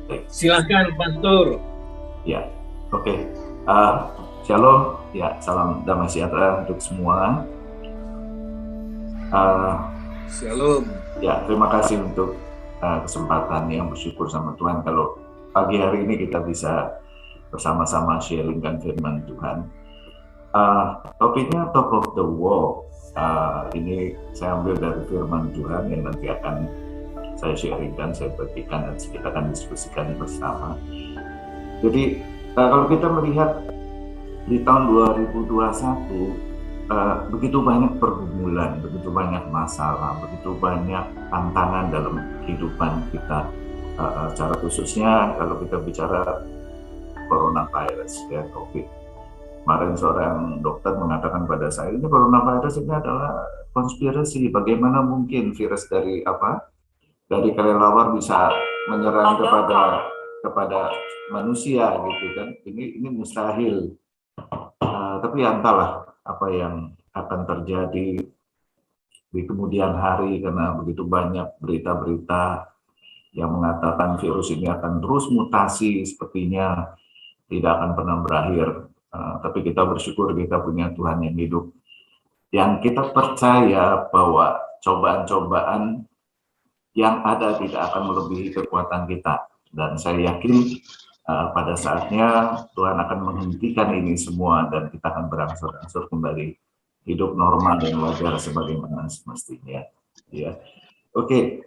Baik. Silakan, Pastor. Ya, oke. Shalom, ya, salam damai sejahtera untuk semua. Shalom. Ya, terima kasih untuk kesempatan yang bersyukur sama Tuhan kalau pagi hari ini kita bisa bersama-sama sharingkan firman Tuhan. Topiknya Top of the Wall. Ini saya ambil dari firman Tuhan yang nanti akan saya sharingkan, saya bagikan, dan kita akan diskusikan bersama. Jadi kalau kita melihat di tahun 2021 begitu banyak pergumulan, begitu banyak masalah, begitu banyak tantangan dalam kehidupan kita. Secara khususnya kalau kita bicara coronavirus, ya, COVID. Kemarin seorang dokter mengatakan pada saya, ini coronavirus ini adalah konspirasi. Bagaimana mungkin virus dari kelelawar bisa menyerang kepada manusia gitu kan? Ini mustahil. Tapi entahlah apa yang akan terjadi di kemudian hari karena begitu banyak berita-berita yang mengatakan virus ini akan terus mutasi, sepertinya tidak akan pernah berakhir. Tapi kita bersyukur kita punya Tuhan yang hidup, yang kita percaya bahwa cobaan-cobaan yang ada tidak akan melebihi kekuatan kita. Dan saya yakin pada saatnya Tuhan akan menghentikan ini semua dan kita akan berangsur-angsur kembali hidup normal dan wajar sebagaimana semestinya. Ya, oke.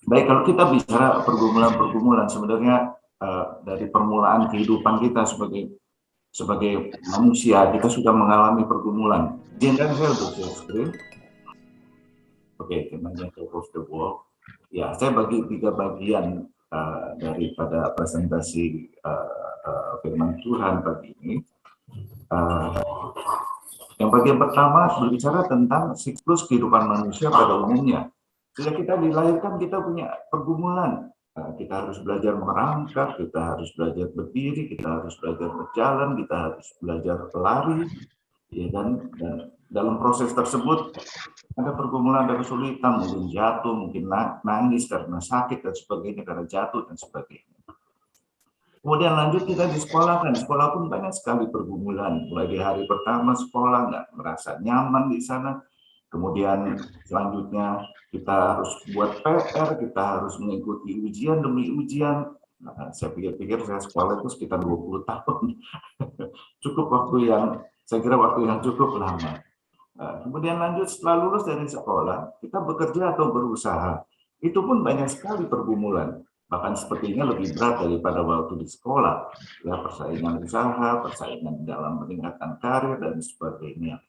Baik, kalau kita bicara pergumulan-pergumulan, sebenarnya dari permulaan kehidupan kita sebagai manusia, kita sudah mengalami pergumulan. Izinkan saya untuk share screen. Oke, temanya Top of the Wall. Ya, saya bagi 3 bagian daripada presentasi firman Tuhan pagi ini. Yang bagian pertama berbicara tentang siklus kehidupan manusia pada umumnya. Sejak kita dilahirkan kita punya pergumulan. Kita harus belajar merangkak, kita harus belajar berdiri, kita harus belajar berjalan, kita harus belajar lari, ya, dan dalam proses tersebut ada pergumulan, ada kesulitan, mungkin jatuh, mungkin nangis karena sakit dan sebagainya, karena jatuh dan sebagainya. Kemudian lanjut kita di sekolah, kan sekolah pun banyak sekali pergumulan. Mulai di hari pertama sekolah nggak merasa nyaman di sana. Kemudian selanjutnya kita harus buat PR, kita harus mengikuti ujian demi ujian. Nah, saya pikir-pikir saya sekolah itu sekitar 20 tahun. Cukup waktu yang, saya kira waktu yang cukup lama. Kemudian lanjut setelah lulus dari sekolah, kita bekerja atau berusaha. Itu pun banyak sekali pergumulan. Bahkan sepertinya lebih berat daripada waktu di sekolah. Ya, persaingan usaha, persaingan dalam meningkatkan karir, dan sebagainya.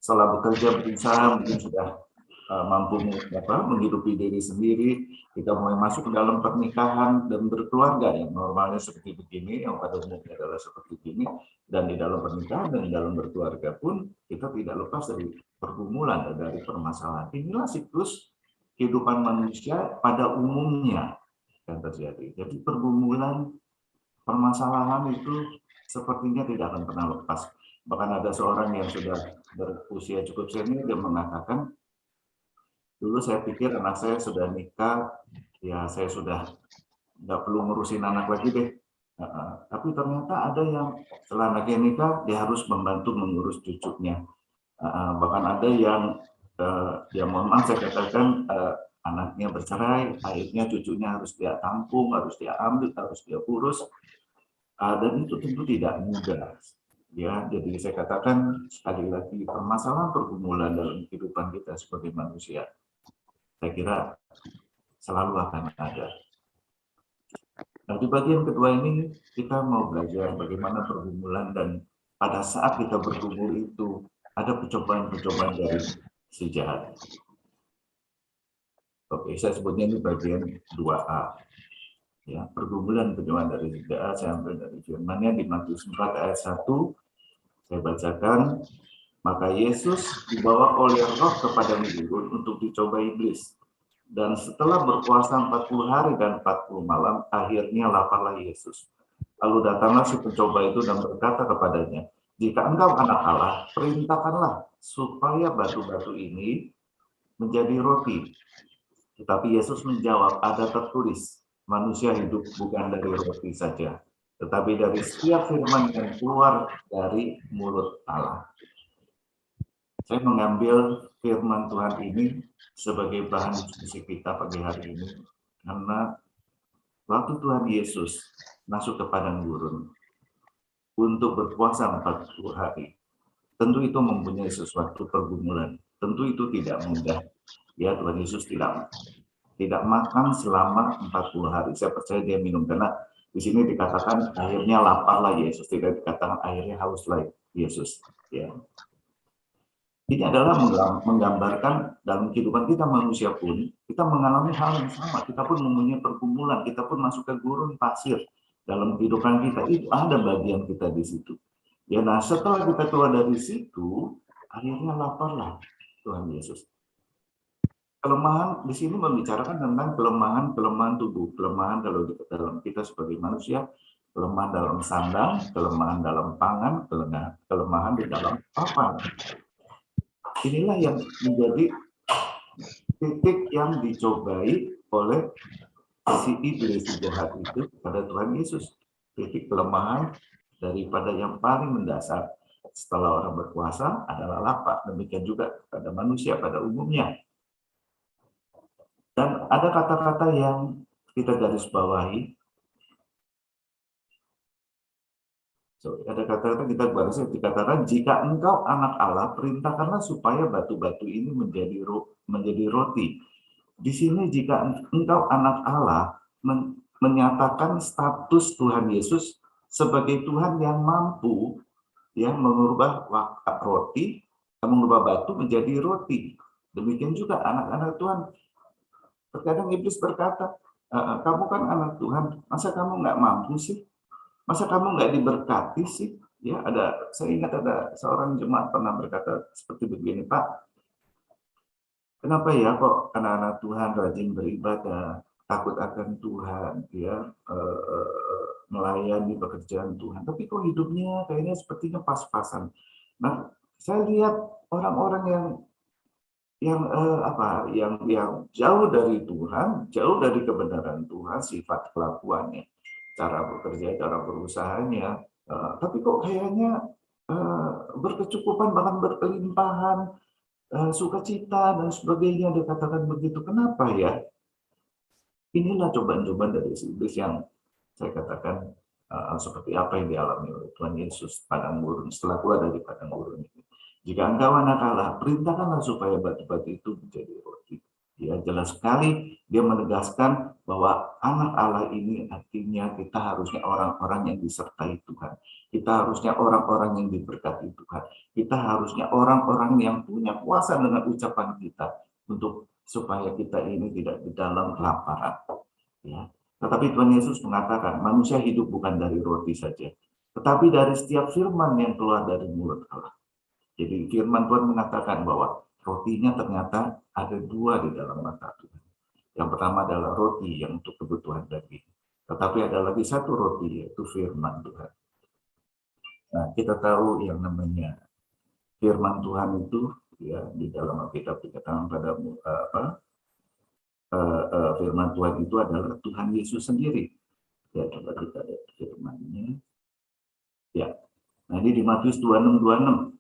Setelah bekerja berusaha mungkin sudah mampu menghidupi diri sendiri, kita mulai masuk ke dalam pernikahan dan berkeluarga yang normalnya seperti begini, yang pada umumnya adalah seperti ini, dan di dalam pernikahan dan di dalam berkeluarga pun kita tidak lepas dari pergumulan dan dari permasalahan. Inilah siklus kehidupan manusia pada umumnya yang terjadi. Jadi pergumulan, permasalahan itu sepertinya tidak akan pernah lepas. Bahkan ada seorang yang sudah berusia cukup senior yang mengatakan, dulu saya pikir anak saya sudah nikah, ya saya sudah nggak perlu ngurusin anak lagi deh. Tapi ternyata ada yang setelah anaknya nikah, dia harus membantu mengurus cucunya. Bahkan ada yang, ya mohon maaf saya katakan, anaknya bercerai, akhirnya cucunya harus dia tampung, harus dia ambil, harus dia urus. Dan itu tentu tidak mudah. Ya, jadi saya katakan sekali lagi, permasalahan pergumulan dalam kehidupan kita sebagai manusia, saya kira selalu akan ada. Nah, di bagian kedua ini kita mau belajar bagaimana pergumulan, dan pada saat kita bergumul itu ada percobaan-percobaan dari si jahat. Oke, saya sebutnya ini bagian 2A. Ya, pergumulan penyebab dari 3A saya ambil dari firman-Nya di Matius 4 ayat 1. Saya bacakan, maka Yesus dibawa oleh Roh ke padang gurun untuk dicoba iblis. Dan setelah berpuasa 40 hari dan 40 malam, akhirnya laparlah Yesus. Lalu datanglah si pencoba itu dan berkata kepadanya, jika engkau anak Allah, perintahkanlah supaya batu-batu ini menjadi roti. Tetapi Yesus menjawab, ada tertulis, manusia hidup bukan dari roti saja, tetapi dari setiap firman yang keluar dari mulut Allah. Saya mengambil firman Tuhan ini sebagai bahan diskusi kita pagi hari ini, karena waktu Tuhan Yesus masuk ke padang gurun untuk berpuasa 40 hari, tentu itu mempunyai sesuatu pergumulan. Tentu itu tidak mudah. Ya, Tuhan Yesus tidak makan selama 40 hari. Saya percaya dia minum, karena di sini dikatakan akhirnya laparlah Yesus, tidak dikatakan akhirnya hauslah Yesus. Ya. Ini adalah menggambarkan dalam kehidupan kita manusia pun, kita mengalami hal yang sama. Kita pun mempunyai pergumulan, kita pun masuk ke gurun pasir. Dalam kehidupan kita, itu ada bagian kita di situ. Ya, nah setelah kita keluar dari situ, akhirnya laparlah Tuhan Yesus. Kelemahan di sini membicarakan tentang kelemahan tubuh, kelemahan kalau dalam kita sebagai manusia, kelemahan dalam sandang, kelemahan dalam pangan, kelemahan di dalam papan. Inilah yang menjadi titik yang dicobai oleh si iblis jahat itu pada Tuhan Yesus. Titik kelemahan daripada yang paling mendasar setelah orang berpuasa adalah lapar. Demikian juga pada manusia pada umumnya. Dan ada kata-kata yang kita garis bawahi. Ada kata-kata kita baris dikatakan, jika engkau anak Allah, perintahkanlah supaya batu-batu ini menjadi roti. Di sini jika engkau anak Allah, menyatakan status Tuhan Yesus sebagai Tuhan yang mampu ya mengubah roti, mengubah batu menjadi roti. Demikian juga anak-anak Tuhan. Terkadang iblis berkata, kamu kan anak Tuhan, masa kamu nggak mampu sih? Masa kamu nggak diberkati sih? Ya, saya ingat ada seorang jemaat pernah berkata seperti begini, Pak, kenapa ya kok anak-anak Tuhan rajin beribadah, takut akan Tuhan, ya, melayani pekerjaan Tuhan, tapi kok hidupnya kayaknya sepertinya pas-pasan. Nah, saya lihat orang-orang yang jauh dari Tuhan, jauh dari kebenaran Tuhan, sifat kelakuannya, cara bekerja, cara berusahanya, tapi kok kayaknya berkecukupan, bahkan berkelimpahan, sukacita dan sebagainya, dikatakan begitu. Kenapa ya? Inilah cobaan-cobaan dari iblis yang saya katakan seperti apa yang dialami oleh Tuhan Yesus padang gurun, setelah keluar dari padang gurun ini. Jika engkau anak Allah, perintahkanlah supaya batu-batu itu menjadi roti. Ya, jelas sekali dia menegaskan bahwa anak Allah ini artinya kita harusnya orang-orang yang disertai Tuhan. Kita harusnya orang-orang yang diberkati Tuhan. Kita harusnya orang-orang yang punya kuasa dengan ucapan kita untuk supaya kita ini tidak di dalam kelaparan. Ya. Tetapi Tuhan Yesus mengatakan manusia hidup bukan dari roti saja, tetapi dari setiap firman yang keluar dari mulut Allah. Jadi firman Tuhan mengatakan bahwa rotinya ternyata ada dua di dalam mata Tuhan. Yang pertama adalah roti yang untuk kebutuhan daging. Tetapi ada lagi satu roti, yaitu firman Tuhan. Nah, kita tahu yang namanya firman Tuhan itu ya di dalam Alkitab dikatakan pada firman Tuhan itu adalah Tuhan Yesus sendiri. Ya, coba kita lihat firman-Nya. Ya. Nah, ini di Matius 26:26.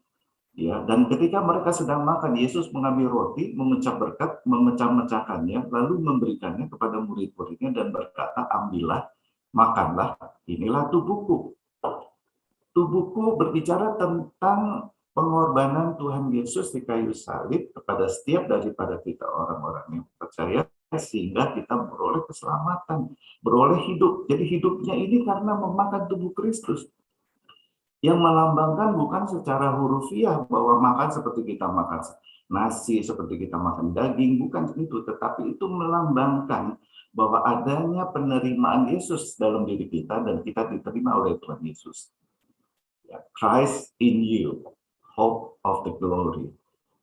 Ya, dan ketika mereka sedang makan, Yesus mengambil roti, memecah berkat, memecah-mecahkannya, lalu memberikannya kepada murid-muridnya dan berkata, ambillah, makanlah, inilah tubuhku. Tubuhku berbicara tentang pengorbanan Tuhan Yesus di kayu salib kepada setiap daripada kita orang-orang yang percaya, sehingga kita beroleh keselamatan, beroleh hidup. Jadi hidupnya ini karena memakan tubuh Kristus. Yang melambangkan bukan secara hurufiah bahwa makan seperti kita makan nasi, seperti kita makan daging, bukan itu, tetapi itu melambangkan bahwa adanya penerimaan Yesus dalam diri kita dan kita diterima oleh Tuhan Yesus. Ya, Christ in you, hope of the glory,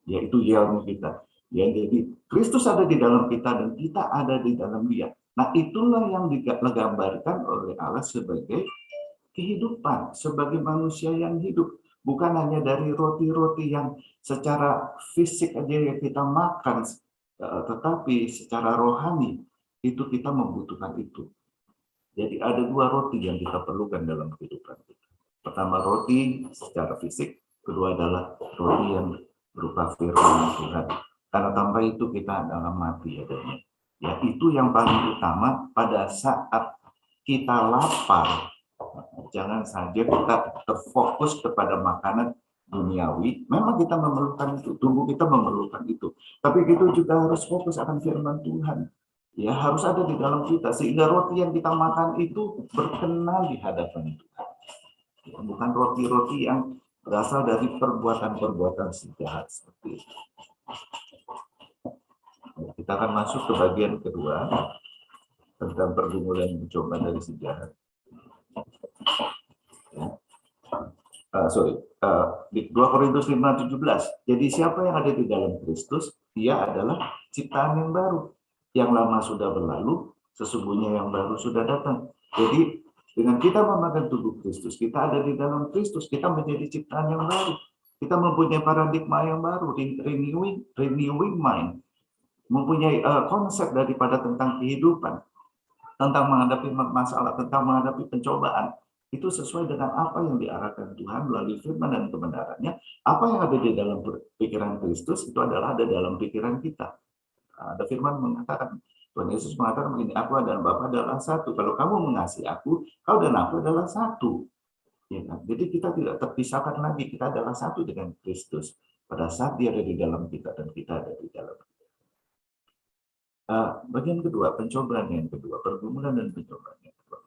yaitu yelnya kita. Ya, jadi Kristus ada di dalam kita dan kita ada di dalam Dia. Nah, itulah yang digambarkan oleh Allah sebagai kehidupan, sebagai manusia yang hidup, bukan hanya dari roti-roti yang secara fisik aja yang kita makan, tetapi secara rohani itu kita membutuhkan itu. Jadi ada dua roti yang kita perlukan dalam kehidupan kita. Pertama roti secara fisik, kedua adalah roti yang berupa firman Tuhan. Karena tanpa itu kita dalam mati adanya. Ya, itu yang paling utama pada saat kita lapar. Jangan saja kita terfokus kepada makanan duniawi. Memang kita memerlukan itu, tubuh kita memerlukan itu. Tapi kita juga harus fokus akan firman Tuhan. Ya, harus ada di dalam kita sehingga roti yang kita makan itu berkenan di hadapan Tuhan. Ya, bukan roti-roti yang berasal dari perbuatan-perbuatan jahat seperti itu. Kita akan masuk ke bagian kedua tentang pergumulan mencoba dari sejarah. Ya. Di 2 Korintus 5:17. Jadi siapa yang ada di dalam Kristus, dia adalah ciptaan yang baru. Yang lama sudah berlalu, sesungguhnya yang baru sudah datang. Jadi dengan kita memakan tubuh Kristus, kita ada di dalam Kristus, kita menjadi ciptaan yang baru. Kita mempunyai paradigma yang baru, renewing mind, mempunyai konsep daripada tentang kehidupan, tentang menghadapi masalah, tentang menghadapi pencobaan. Itu sesuai dengan apa yang diarahkan Tuhan melalui firman dan kebenarannya. Apa yang ada di dalam pikiran Kristus itu adalah ada dalam pikiran kita. Ada firman mengatakan, Tuhan Yesus mengatakan begini, aku dan Bapa adalah satu. Kalau kamu mengasihi aku, kau dan aku adalah satu. Ya kan? Jadi kita tidak terpisahkan lagi, kita adalah satu dengan Kristus. Pada saat dia ada di dalam kita dan kita ada di dalam kita. Bagian kedua, pencobaan yang kedua, pergumulan dan pencobaan yang kedua.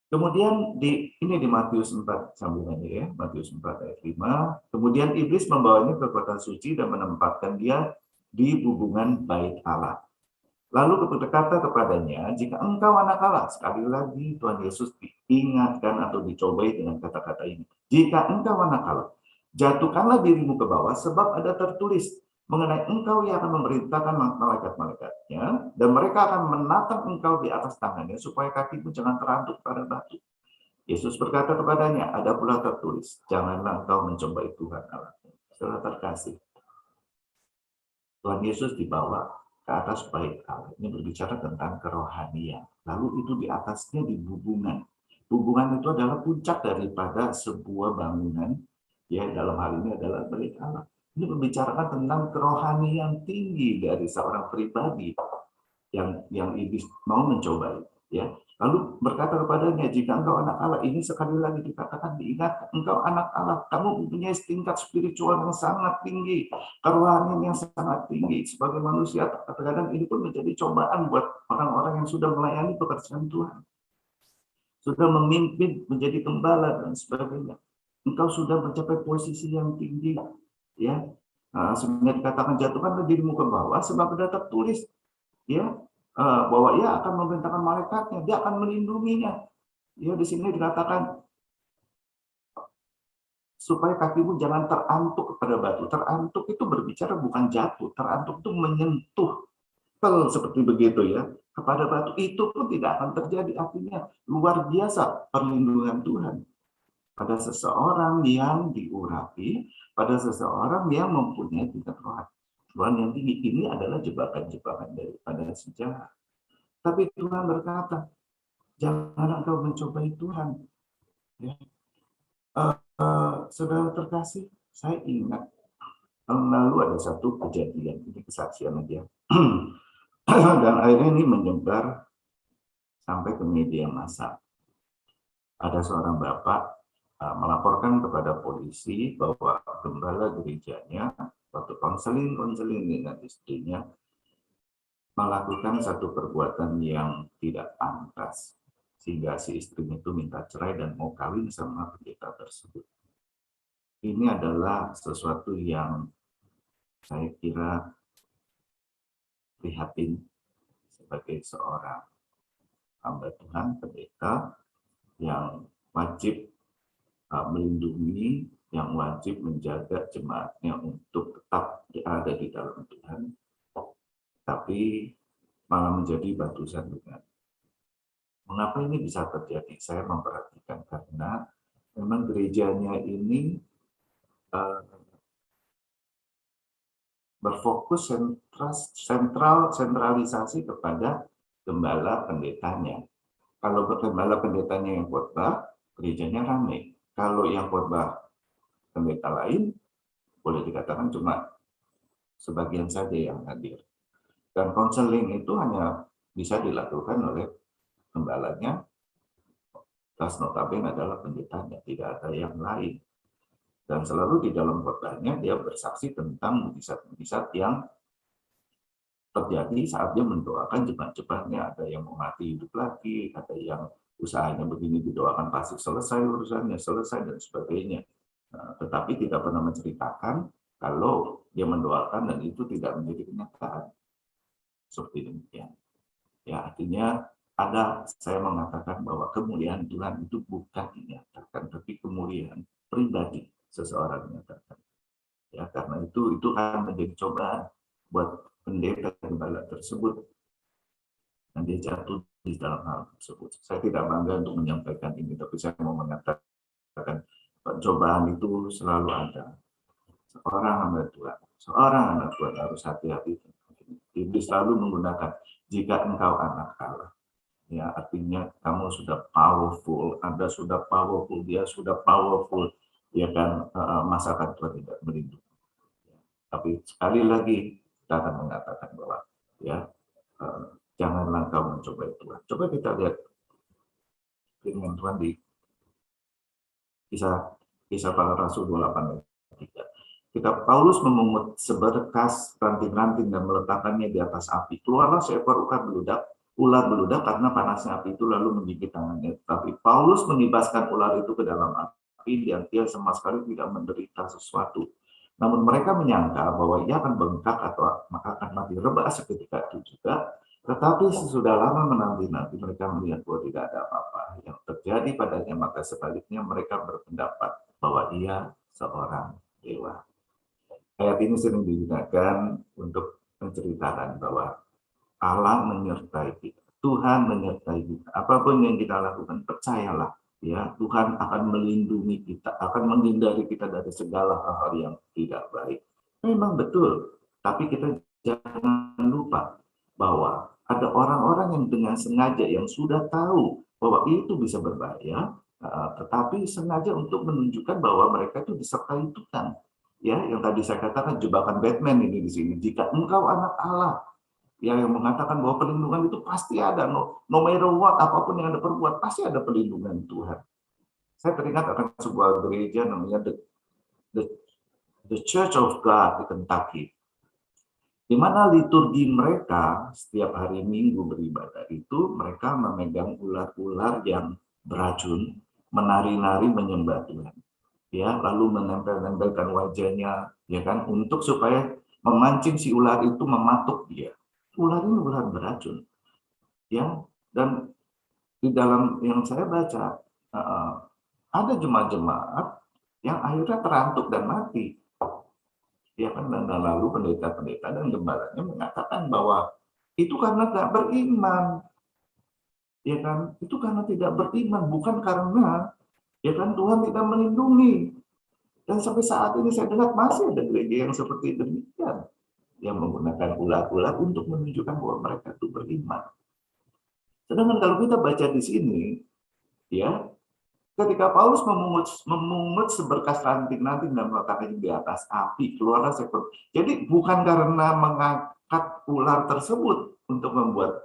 Kemudian ini di Matius 4 sambungannya ya, Matius 4 ayat 5. Kemudian iblis membawanya ke kota suci dan menempatkan dia di hubungan bait Allah. Lalu berkata kepadanya, jika engkau anak Allah, sekali lagi Tuhan Yesus diingatkan atau dicobai dengan kata-kata ini. Jika engkau anak Allah, jatuhkanlah dirimu ke bawah, sebab ada tertulis mengenai engkau yang akan memerintahkan malaikat-malaikatnya, dan mereka akan menatang engkau di atas tangannya, supaya kakimu jangan terantuk pada batu. Yesus berkata kepadanya, ada pula tertulis, janganlah engkau mencobai Tuhan Allahmu. Saudara terkasih, Tuhan Yesus dibawa ke atas bait Allah. Ini berbicara tentang kerohanian. Lalu itu di atasnya di hubungan. Hubungan itu adalah puncak daripada sebuah bangunan. Ya, dalam hal ini adalah bait Allah. Ini membicarakan tentang kerohanian tinggi dari seorang pribadi yang iblis mau mencoba. Ya, lalu berkata kepadanya, jika engkau anak Allah, ini sekali lagi dikatakan, diingat, engkau anak Allah, kamu mempunyai tingkat spiritual yang sangat tinggi, kerohanian yang sangat tinggi. Sebagai manusia, kadang-kadang ini pun menjadi cobaan buat orang-orang yang sudah melayani pekerjaan Tuhan, sudah memimpin, menjadi gembala dan sebagainya. Engkau sudah mencapai posisi yang tinggi, ya. Sehingga dikatakan jatuhkanlah dirimu ke bawah, sebab ada tertulis, ya, bahwa ia akan memerintahkan malaikatnya, dia akan melindunginya. Ya, di sini dikatakan supaya kakimu jangan terantuk kepada batu. Terantuk itu berbicara bukan jatuh, terantuk itu menyentuh seperti begitu ya kepada batu. Itu pun tidak akan terjadi. Artinya luar biasa perlindungan Tuhan pada seseorang yang diurapi, pada seseorang yang mempunyai tingkat rohani yang tinggi. Ini adalah jebakan-jebakan daripada sejarah. Tapi Tuhan berkata, jangan engkau mencobai Tuhan. Ya. Saudara terkasih, saya ingat tahun lalu ada satu kejadian, ini kesaksian aja. Dan akhirnya ini menyebar sampai ke media massa. Ada seorang bapak melaporkan kepada polisi bahwa gembala gerejanya waktu konseling dengan istrinya melakukan satu perbuatan yang tidak pantas, sehingga si istrinya itu minta cerai dan mau kawin sama pendeta tersebut. Ini adalah sesuatu yang saya kira prihatin sebagai seorang hamba Tuhan, pendeta yang wajib melindungi, yang wajib menjaga jemaatnya untuk tetap ada di dalam Tuhan, tapi malah menjadi batu sandungan. Mengapa ini bisa terjadi? Saya memperhatikan karena memang gerejanya ini berfokus sentralisasi kepada gembala pendetanya. Kalau gembala pendetanya yang khotbah, gerejanya ramai. Kalau yang khotbah pendeta lain, boleh dikatakan cuma sebagian saja yang hadir. Dan konseling itu hanya bisa dilakukan oleh gembalanya, tas notabene adalah pendetanya, tidak ada yang lain. Dan selalu di dalam khotbahnya dia bersaksi tentang mujizat-mujizat yang terjadi saat dia mendoakan jemaat-jemaatnya. Ada yang mau mati hidup lagi, ada yang usahanya begini didoakan pasti selesai urusannya, selesai dan sebagainya. Nah, tetapi tidak pernah menceritakan kalau dia mendoakan dan itu tidak menjadi kenyataan. Seperti demikian. Ya, artinya saya mengatakan bahwa kemuliaan Tuhan itu bukan dinyatakan, tapi kemuliaan pribadi seseorang menyatakan. Ya, karena itu kan menjadi cobaan buat pendeta gembala tersebut. Dan dia jatuh di dalam hal tersebut. Saya tidak bangga untuk menyampaikan ini, tapi saya mau mengatakan cobaan itu selalu ada. Seorang anak Tuhan harus hati-hati. Iblis selalu menggunakan jika engkau anak Allah. Ya, artinya kamu sudah powerful, Anda sudah powerful, dia sudah powerful, ya kan, masakan Tuhan tidak melindungi. Tapi sekali lagi kita akan mengatakan bahwa ya janganlah kau mencobai Tuhan. Coba kita lihat firman Tuhan di Kisah Para Rasul 28:3. Ketika Paulus memungut seberkas ranting-ranting dan meletakkannya di atas api, keluarlah seekor ular beludak karena panasnya api itu lalu menggigit tangannya. Tapi Paulus menibaskan ular itu ke dalam api dan dia sama sekali tidak menderita sesuatu. Namun mereka menyangka bahwa ia akan bengkak atau maka akan mati rebah seketika itu juga. Tetapi sesudah lama menanti-nanti mereka melihat bahwa tidak ada apa-apa yang terjadi padanya, maka sebaliknya mereka berpendapat bahwa ia seorang dewa. Ayat ini sering digunakan untuk menceritakan bahwa Allah menyertai kita, Tuhan menyertai kita. Apapun yang kita lakukan, percayalah, ya Tuhan akan melindungi kita, akan menghindari kita dari segala hal-hal yang tidak baik. Memang betul, tapi kita jangan lupa bahwa ada orang-orang yang dengan sengaja yang sudah tahu bahwa itu bisa berbahaya, tetapi sengaja untuk menunjukkan bahwa mereka itu disertai Tuhan. Ya, yang tadi saya katakan jebakan Batman ini di sini. Jika engkau anak Allah, yang mengatakan bahwa perlindungan itu pasti ada, no matter what, apapun yang Anda perbuat, pasti ada perlindungan Tuhan. Saya teringat akan sebuah gereja namanya the Church of God di Kentucky, di mana liturgi mereka setiap hari Minggu beribadah itu mereka memegang ular-ular yang beracun, menari-nari menyembah Tuhan. Ya, lalu menempel-nempelkan wajahnya, ya kan, untuk supaya memancing si ular itu mematuk dia. Ular ini ular beracun, ya. Dan di dalam yang saya baca ada jemaat-jemaat yang akhirnya terantuk dan mati, ya kan. Dan lalu pendeta-pendeta dan gembalanya mengatakan bahwa itu karena tidak beriman, ya kan, itu karena tidak beriman, bukan karena ya kan Tuhan tidak melindungi. Dan sampai saat ini saya dengar masih ada gereja yang seperti demikian, yang menggunakan ular-ular untuk menunjukkan bahwa mereka itu beriman. Sedangkan kalau kita baca di sini, ya, ketika Paulus memungut seberkas ranting-ranting dan meletakkannya di atas api, keluarlah seekor. Jadi bukan karena mengangkat ular tersebut untuk membuat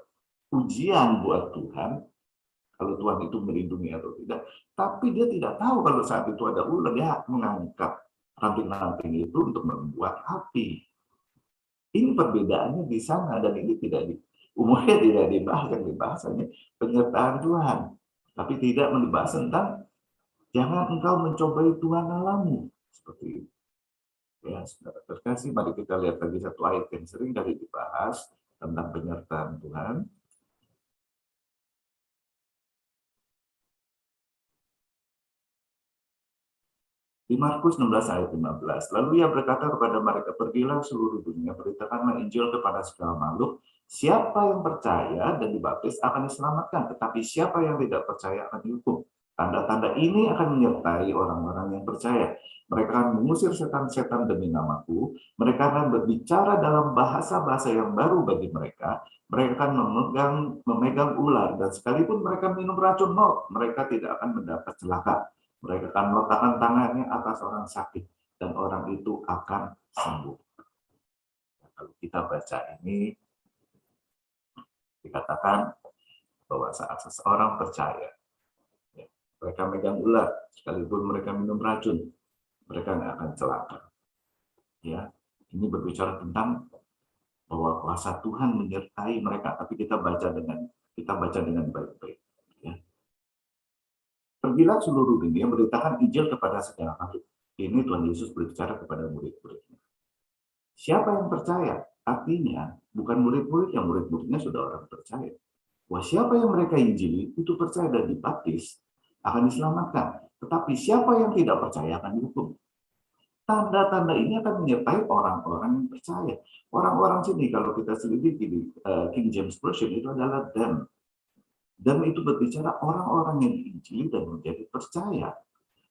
ujian buat Tuhan, kalau Tuhan itu melindungi atau tidak, tapi dia tidak tahu kalau saat itu ada ular, dia mengangkat ranting-ranting itu untuk membuat api. Ini perbedaannya di sana, dan ini umumnya tidak dibahas, yang dibahas hanya penyertaan Tuhan, tapi tidak membahas tentang jangan engkau mencobai Tuhan Allahmu, seperti itu. Ya, saudara terkasih, mari kita lihat lagi satu ayat yang sering kali dibahas tentang penyertaan Tuhan. Di Markus 16 ayat 15, lalu ia berkata kepada mereka, pergilah seluruh dunia, beritakanlah Injil kepada segala makhluk. Siapa yang percaya dan dibaptis akan diselamatkan, tetapi siapa yang tidak percaya akan dihukum. Tanda-tanda ini akan menyertai orang-orang yang percaya. Mereka akan mengusir setan-setan demi namaku. Mereka akan berbicara dalam bahasa-bahasa yang baru bagi mereka. Mereka akan memegang ular, dan sekalipun mereka minum racun maut, mereka tidak akan mendapat celaka. Mereka akan meletakkan tangannya atas orang sakit, dan orang itu akan sembuh. Kalau kita baca ini, dikatakan bahwa saat seseorang percaya, ya, mereka megang ular, sekalipun mereka minum racun, mereka nggak akan celaka. Ya, ini berbicara tentang bahwa kuasa Tuhan menyertai mereka, tapi kita baca dengan baik-baik. Ya. Pergilah seluruh dunia, beritakan Injil kepada segala makhluk. Ini Tuhan Yesus berbicara kepada murid-muridnya. Siapa yang percaya? Artinya bukan murid-murid, yang murid-muridnya sudah orang percaya. Wah, siapa yang mereka injili itu percaya dan dibaptis akan diselamatkan. Tetapi siapa yang tidak percaya akan dihukum. Tanda-tanda ini akan menyertai orang-orang yang percaya. Orang-orang sini kalau kita selidiki di King James Version itu adalah them. Them itu berbicara orang-orang yang diinjili dan menjadi percaya.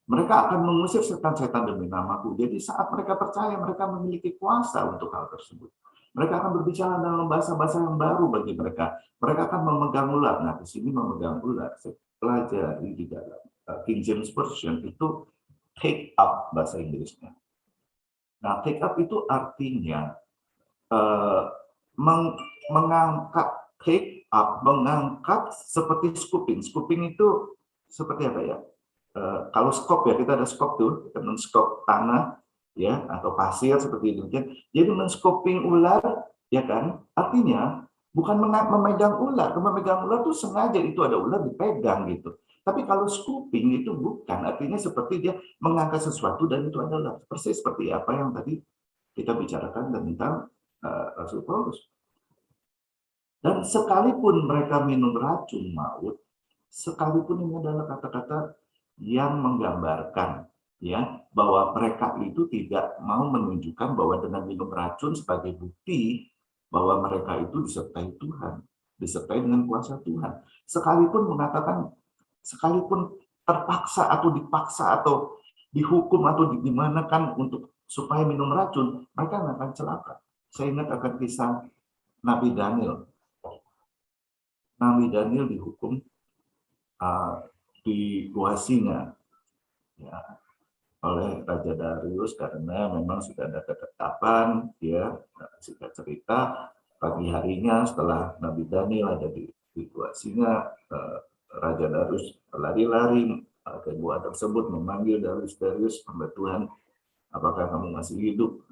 Mereka akan mengusir setan-setan demi namaku. Jadi saat mereka percaya, mereka memiliki kuasa untuk hal tersebut. Mereka akan berbicara dalam bahasa-bahasa yang baru bagi mereka. Mereka akan memegang ular. Nah, di sini memegang ular. Saya pelajari di dalam King James Version itu take up bahasa Inggrisnya. Nah, take up itu artinya mengangkat, take up, mengangkat seperti scooping. Scooping itu seperti apa ya? Kalau skop ya, kita ada skop tuh, kita men-skop tanah ya atau pasir seperti demikian. Jadi men-scoping ular ya kan, artinya bukan memegang ular. Memegang ular tuh sengaja itu ada ular dipegang gitu. Tapi kalau scooping itu bukan, artinya seperti dia mengangkat sesuatu dan itu ada ular. Persis seperti apa yang tadi kita bicarakan tentang Rasul Paulus. Dan sekalipun mereka minum racun maut, sekalipun ini adalah kata-kata yang menggambarkan ya bahwa mereka itu tidak mau menunjukkan bahwa dengan minum racun sebagai bukti bahwa mereka itu disertai Tuhan, disertai dengan kuasa Tuhan. Sekalipun mengatakan, sekalipun terpaksa atau dipaksa atau dihukum atau dimanakan untuk supaya minum racun, mereka nggak akan celaka. Saya ingat akan kisah Nabi Daniel. Nabi Daniel dihukum di Gua Singa ya, oleh Raja Darius karena memang sudah ada ketetapan ya. Singkat cerita, pagi harinya setelah Nabi Daniel ada di Gua Singa, Raja Darius lari-lari ke gua tersebut memanggil Darius, hamba Tuhan, apakah kamu masih hidup?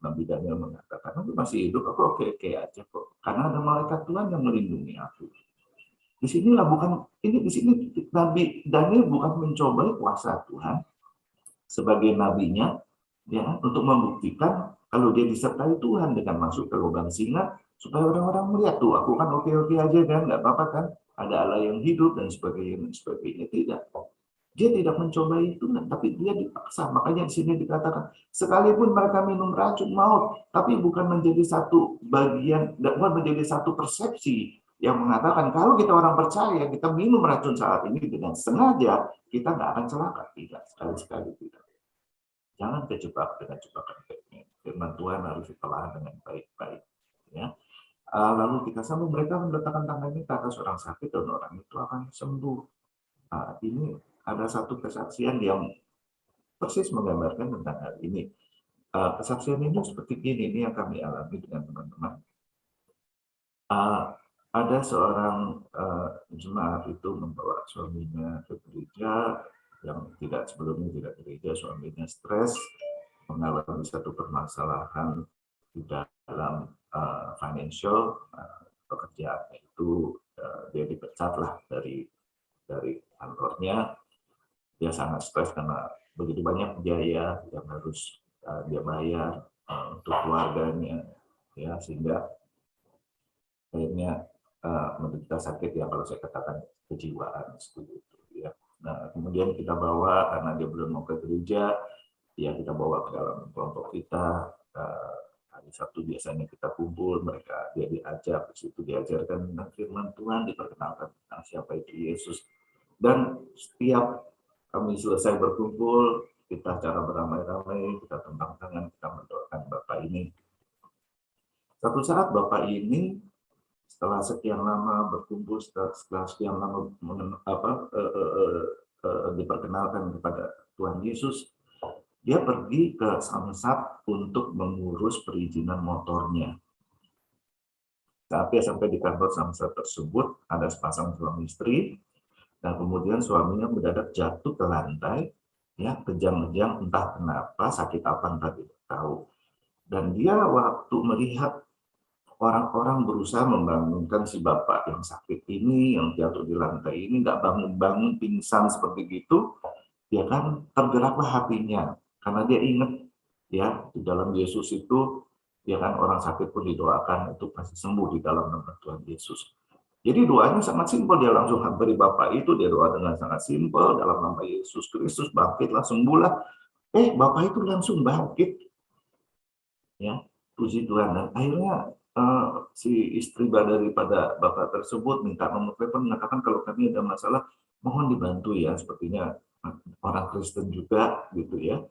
Nabi Daniel mengatakan, aku masih hidup, aku oke-oke aja kok, karena ada malaikat Tuhan yang melindungi aku. Di sinilah di sini Nabi Daniel bukan mencobai kuasa Tuhan sebagai nabinya ya untuk membuktikan kalau dia disertai Tuhan dengan masuk ke lubang singa supaya orang-orang melihat tuh aku kan oke-oke aja kan, nggak apa-apa kan, ada Allah yang hidup dan sebagainya. Tidak, dia tidak mencobai Tuhan, tapi dia dipaksa. Makanya di sini dikatakan sekalipun mereka minum racun maut, tapi bukan menjadi satu bagian, bukan menjadi satu persepsi yang mengatakan kalau kita orang percaya kita minum racun saat ini dengan sengaja kita nggak akan celaka. Tidak, sekali-sekali tidak. Jangan terjebak dengan jebakan firman Tuhan, harus ditelaah dengan baik-baik ya. Lalu kita sambung, mereka meletakkan tangannya ke atas orang sakit dan orang itu akan sembuh. Ini ada satu kesaksian yang persis menggambarkan tentang hal ini. Kesaksian ini seperti ini yang kami alami dengan teman-teman. Ada seorang jemaat itu membawa suaminya ke gereja yang sebelumnya tidak gereja. Suaminya stres, mengalami satu permasalahan di dalam financial, pekerjaannya itu dia dipecat lah dari kantornya. Dia sangat stres karena begitu banyak biaya yang harus dia bayar untuk keluarganya ya, sehingga akhirnya menderita sakit yang kalau saya katakan kejiwaan seperti itu ya. Nah, kemudian kita bawa karena dia belum mau ke gereja, ya kita bawa ke dalam kelompok kita. Hari Sabtu biasanya kita kumpul, dia diajak, di situ diajarkan tentang firman Tuhan, diperkenalkan tentang siapa itu Yesus. Dan setiap kami selesai berkumpul, kita cara beramai-ramai, kita tentang tangan, kita mendoakan Bapak ini. Satu saat Bapak ini setelah sekian lama berkumpul, setelah sekian lama diperkenalkan kepada Tuhan Yesus, dia pergi ke Samsat untuk mengurus perizinan motornya. Saat dia sampai di kantor Samsat tersebut, ada sepasang suami istri, dan kemudian suaminya mendadak jatuh ke lantai, ya kejang-kejang, entah kenapa, sakit apa entah tidak tahu. Dan dia waktu melihat orang-orang berusaha membangunkan si bapak yang sakit ini, yang jatuh di lantai ini, nggak bangun-bangun, pingsan seperti itu, ya kan tergeraklah hatinya, karena dia ingat ya di dalam Yesus itu, ya kan orang sakit pun didoakan untuk pasti sembuh di dalam nama Tuhan Yesus. Jadi doanya sangat simpel, dia langsung hampiri Bapak itu, dia doa dengan sangat simpel, dalam nama Yesus Kristus, bangkitlah, sembuhlah. Bapak itu langsung bangkit. Ya, puji Tuhan. Dan akhirnya si istri daripada Bapak tersebut minta nomor telepon, mengatakan kalau kami ada masalah, mohon dibantu ya, sepertinya orang Kristen juga gitu ya.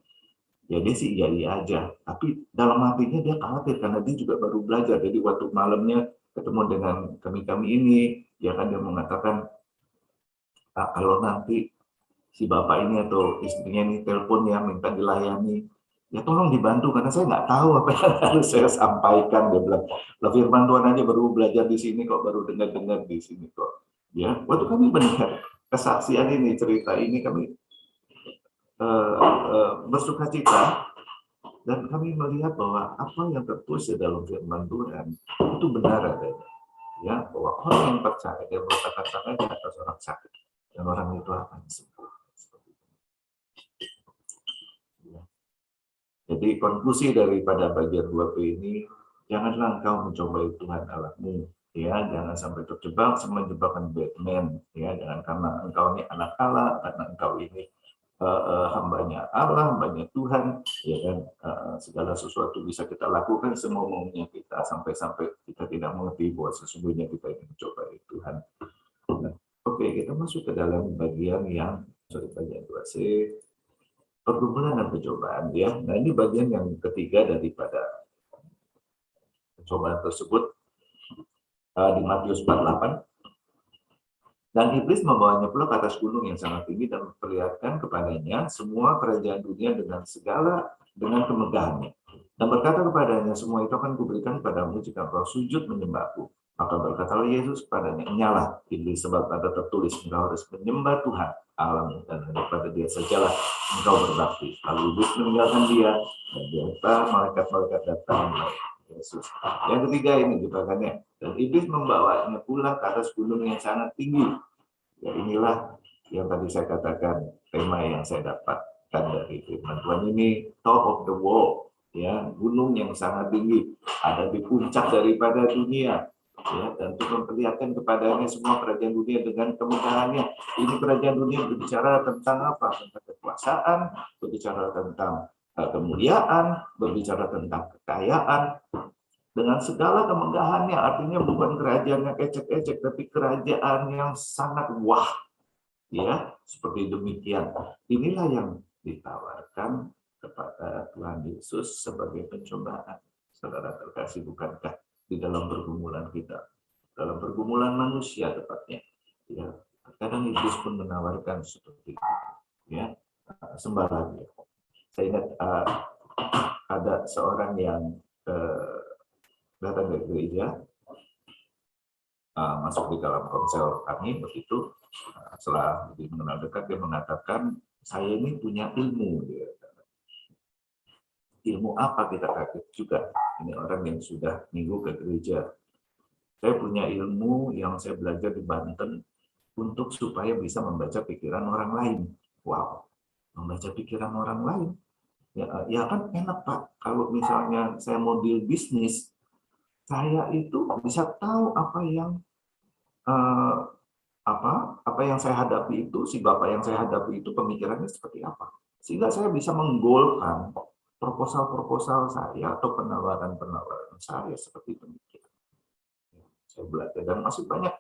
Ya dia sih iya aja, tapi dalam hatinya dia khawatir karena dia juga baru belajar. Jadi waktu malamnya ketemu dengan kami ini, ya kan dia mengatakan kalau nanti si bapak ini atau istrinya ini telepon ya minta dilayani, ya tolong dibantu karena saya nggak tahu apa yang harus saya sampaikan. Dia bilang, lah firman Tuhan aja baru belajar di sini kok, baru dengar di sini kok. Ya, waktu kami mendengar kesaksian ini, cerita ini, kami bersuka cita. Dan kami melihat bahwa apa yang tertulis di dalam firman Tuhan itu benar adanya. Ya, bahwa orang yang percaya dia meletakkan tangannya di atas orang sakit dan orang itu akan sembuh. Ya. Jadi konklusi daripada bagian 2P ini, janganlah engkau mencobai Tuhan Allahmu. Ya, jangan sampai terjebak sama jebakan Batman. Ya, jangan karena engkau ini anak Allah, karena engkau ini hambanya Allah, hambanya Tuhan, ya kan, segala sesuatu bisa kita lakukan semua maunya kita, sampai-sampai kita tidak mengerti bahwa sesungguhnya kita ingin mencoba Tuhan. Nah, oke, kita masuk ke dalam bagian yang bagian 2C, pergumulan dan percobaan ya. Nah, ini bagian yang ketiga daripada percobaan tersebut di Matius 48. Dan iblis membawanya pula ke atas gunung yang sangat tinggi dan memperlihatkan kepadanya semua kerajaan dunia dengan kemegahannya. Dan berkata kepadanya, semua itu akan kuberikan kepadamu jika kau sujud menyembahku. Maka berkatalah Yesus kepadanya, enyalah iblis, sebab ada tertulis, engkau harus menyembah Tuhan Allahmu, dan hanya pada dia sajalah engkau berbakti. Lalu iblis meninggalkan dia, dan dia malaikat-malaikat datang Yesus. Yang ketiga ini jebakannya. Dan iblis membawanya pula ke atas gunung yang sangat tinggi. Ya, inilah yang tadi saya katakan, tema yang saya dapatkan dari firman Tuhan ini, top of the world, ya, gunung yang sangat tinggi, ada di puncak daripada dunia, ya, dan untuk memperlihatkan kepadanya semua kerajaan dunia dengan kemegahannya. Ini kerajaan dunia berbicara tentang apa? Tentang kekuasaan, berbicara tentang kemuliaan, berbicara tentang kekayaan, dengan segala kemegahannya, artinya bukan kerajaan yang ecek-ecek, tapi kerajaan yang sangat wah, ya, seperti demikian. Inilah yang ditawarkan kepada Tuhan Yesus sebagai pencobaan. Saudara terkasih, bukankah di dalam pergumulan kita, dalam pergumulan manusia tepatnya, ya, kadang iblis pun menawarkan seperti itu, ya, sembarang. Saya ingat ada seorang yang datang dari gereja, masuk di dalam konsel kami begitu, setelah lebih mengenal dekat dia mengatakan, saya ini punya ilmu. Ilmu apa, kita kaget juga. Ini orang yang sudah minggu ke gereja. Saya punya ilmu yang saya belajar di Banten untuk supaya bisa membaca pikiran orang lain. Wow, membaca pikiran orang lain. Ya kan enak Pak, kalau misalnya saya mau deal bisnis, saya itu bisa tahu apa yang saya hadapi itu, si bapak yang saya hadapi itu pemikirannya seperti apa, sehingga saya bisa menggolkan proposal saya atau penawaran saya seperti demikian. Saya belajar dan masih banyak,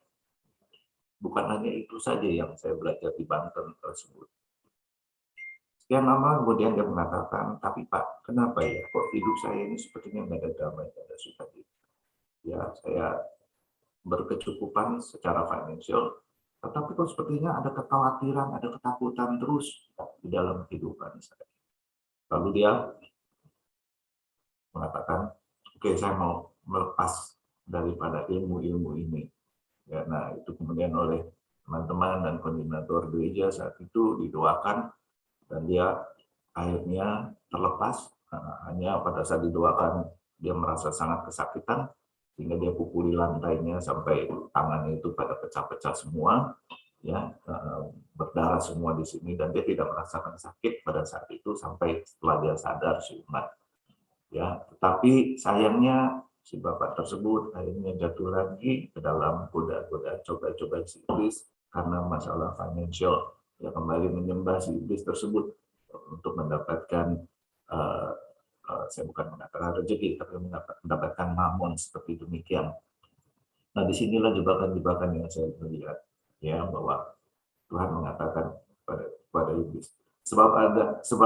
bukan hanya itu saja yang saya belajar di Banten tersebut. Sekian lama kemudian dia mengatakan, tapi Pak, kenapa ya kok hidup saya ini sepertinya nggak ada damai, nggak ada sukacita. Ya, saya berkecukupan secara financial, tetapi kok sepertinya ada kekhawatiran, ada ketakutan terus di dalam kehidupan saya. Lalu dia mengatakan, oke, saya mau melepas daripada ilmu-ilmu ini. Ya, nah, itu kemudian oleh teman-teman dan koordinator gereja saat itu didoakan, dan dia akhirnya terlepas. Hanya pada saat didoakan dia merasa sangat kesakitan, sehingga dia pukuli lantainya sampai tangannya itu pada pecah-pecah semua, ya, berdarah semua di sini, dan dia tidak merasakan sakit pada saat itu sampai setelah dia sadar siuman. Ya, tetapi sayangnya si bapak tersebut akhirnya jatuh lagi ke dalam godaan-godaan coba-coba si iblis karena masalah financial. Dia kembali menyembah si iblis tersebut untuk mendapatkan saya bukan mengatakan rezeki, tapi mendapatkan mamon seperti demikian. Nah, disinilah jebakan-jebakan yang saya melihat, ya, bahwa Tuhan mengatakan kepada iblis, sebab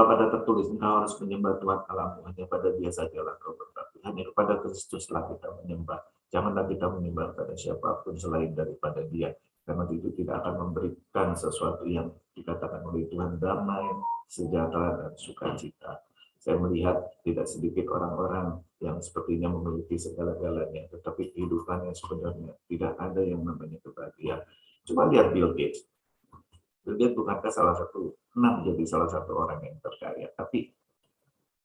ada tertulis, engkau harus menyembah Tuhan Allahmu, hanya pada Dia sajalah kau berbakti, hanya kepada Kristuslah kita menyembah, janganlah kita menyembah pada siapapun selain daripada Dia, karena itu tidak akan memberikan sesuatu yang dikatakan oleh Tuhan, damai, sejahtera, dan sukacita. Saya melihat tidak sedikit orang-orang yang sepertinya memiliki segala-galanya, tetapi kehidupannya sebenarnya tidak ada yang namanya kebahagiaan. Coba lihat Bill Gates. Bill Gates bukankah pernah menjadi salah satu orang yang terkaya, tapi